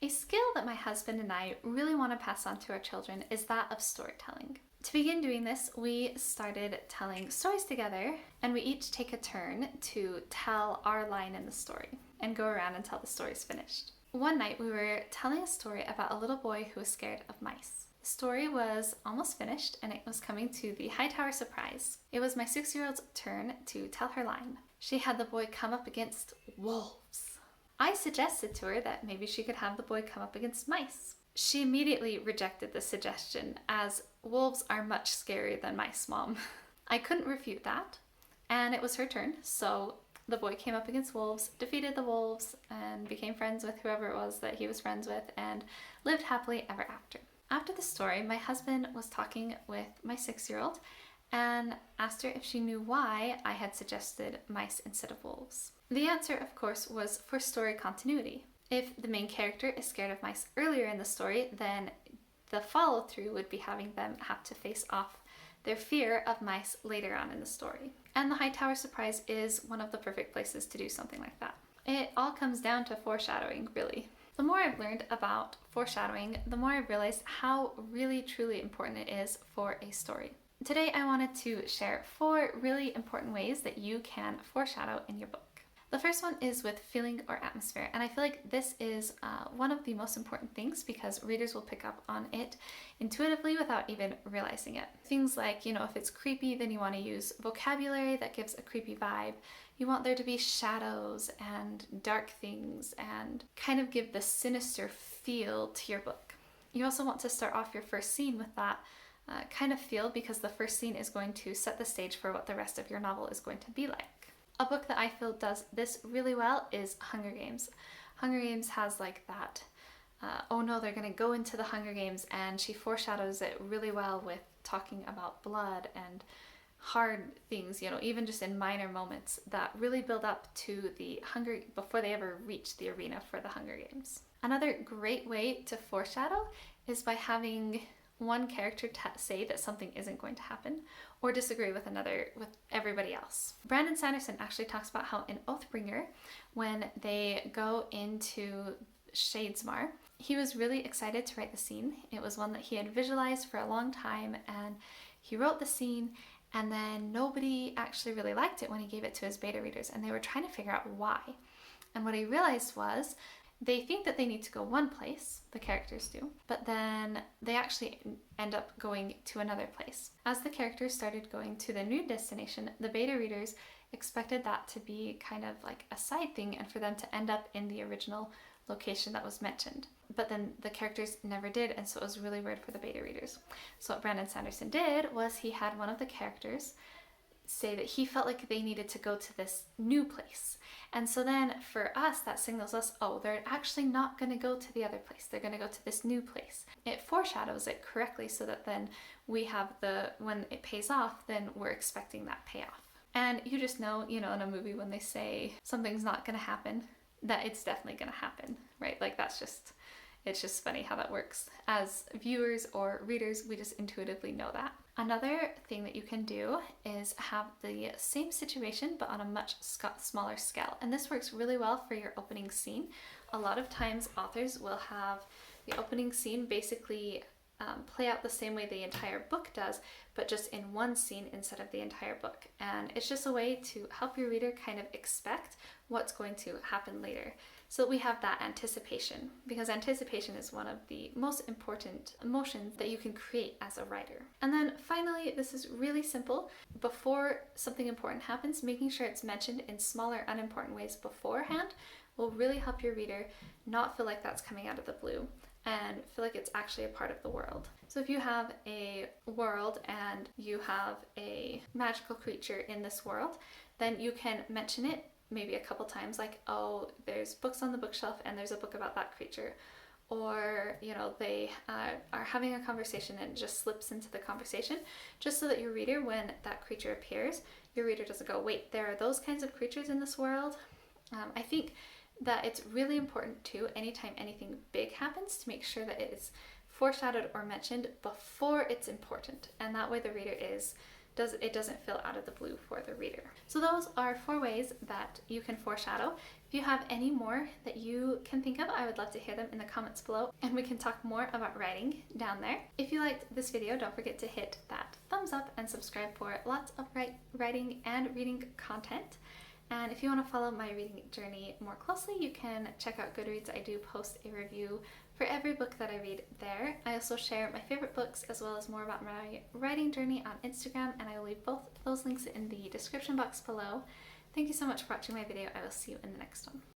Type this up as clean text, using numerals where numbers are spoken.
A skill that my husband and I really want to pass on to our children is that of storytelling. To begin doing this, we started telling stories together, and we each take a turn to tell our line in the story and go around until the story's finished. One night we were telling a story about a little boy who was scared of mice. The story was almost finished and it was coming to the Hightower surprise. It was my 6-year-old's turn to tell her line. She had the boy come up against wolves. I suggested to her that maybe she could have the boy come up against mice. She immediately rejected the suggestion, as wolves are much scarier than mice, Mom. I couldn't refute that, and it was her turn, so the boy came up against wolves, defeated the wolves, and became friends with whoever it was that he was friends with, and lived happily ever after. After the story, my husband was talking with my 6-year-old and asked her if she knew why I had suggested mice instead of wolves. The answer, of course, was for story continuity. If the main character is scared of mice earlier in the story, then the follow-through would be having them have to face off their fear of mice later on in the story. And the Hightower surprise is one of the perfect places to do something like that. It all comes down to foreshadowing, really. The more I've learned about foreshadowing, the more I've realized how really truly important it is for a story. Today I wanted to share 4 really important ways that you can foreshadow in your book. The first one is with feeling or atmosphere, and I feel like this is one of the most important things because readers will pick up on it intuitively without even realizing it. Things like, if it's creepy, then you want to use vocabulary that gives a creepy vibe. You want there to be shadows and dark things and kind of give the sinister feel to your book. You also want to start off your first scene with that kind of feel, because the first scene is going to set the stage for what the rest of your novel is going to be like. A book that I feel does this really well is Hunger Games. Hunger Games has like that, oh no, they're going to go into the Hunger Games, and she foreshadows it really well with talking about blood and hard things, even just in minor moments that really build up to the hunger before they ever reach the arena for the Hunger Games. Another great way to foreshadow is by having one character say that something isn't going to happen or disagree with everybody else. Brandon Sanderson actually talks about how in Oathbringer, when they go into Shadesmar, he was really excited to write the scene. It was one that he had visualized for a long time, and he wrote the scene, and then nobody actually really liked it when he gave it to his beta readers, and they were trying to figure out why. And what he realized was they think that they need to go one place, the characters do, but then they actually end up going to another place. As the characters started going to the new destination, the beta readers expected that to be kind of like a side thing and for them to end up in the original location that was mentioned. But then the characters never did, and so it was really weird for the beta readers. So what Brandon Sanderson did was he had one of the characters say that he felt like they needed to go to this new place. And so then for us, that signals us, oh, they're actually not going to go to the other place. They're going to go to this new place. It foreshadows it correctly so that then we have when it pays off, then we're expecting that payoff. And you just know, in a movie when they say something's not going to happen, that it's definitely going to happen, right? Like it's just funny how that works. As viewers or readers, we just intuitively know that. Another thing that you can do is have the same situation but on a much smaller scale. And this works really well for your opening scene. A lot of times authors will have the opening scene basically play out the same way the entire book does, but just in one scene instead of the entire book. And it's just a way to help your reader kind of expect what's going to happen later. So we have that anticipation, because anticipation is one of the most important emotions that you can create as a writer. And then finally, this is really simple. Before something important happens, making sure it's mentioned in smaller, unimportant ways beforehand will really help your reader not feel like that's coming out of the blue and feel like it's actually a part of the world. So if you have a world and you have a magical creature in this world, then you can mention it maybe a couple times, like, oh, there's books on the bookshelf and there's a book about that creature. Or, they are having a conversation and it just slips into the conversation, just so that your reader, when that creature appears, your reader doesn't go, wait, there are those kinds of creatures in this world? I think that it's really important too, anytime anything big happens, to make sure that it is foreshadowed or mentioned before it's important. And that way the reader it doesn't feel out of the blue for the reader. So those are 4 ways that you can foreshadow. If you have any more that you can think of, I would love to hear them in the comments below, and we can talk more about writing down there. If you liked this video, don't forget to hit that thumbs up and subscribe for lots of writing and reading content. And if you want to follow my reading journey more closely, you can check out Goodreads. I do post a review for every book that I read there. I also share my favorite books as well as more about my writing journey on Instagram, and I will leave both those links in the description box below. Thank you so much for watching my video. I will see you in the next one.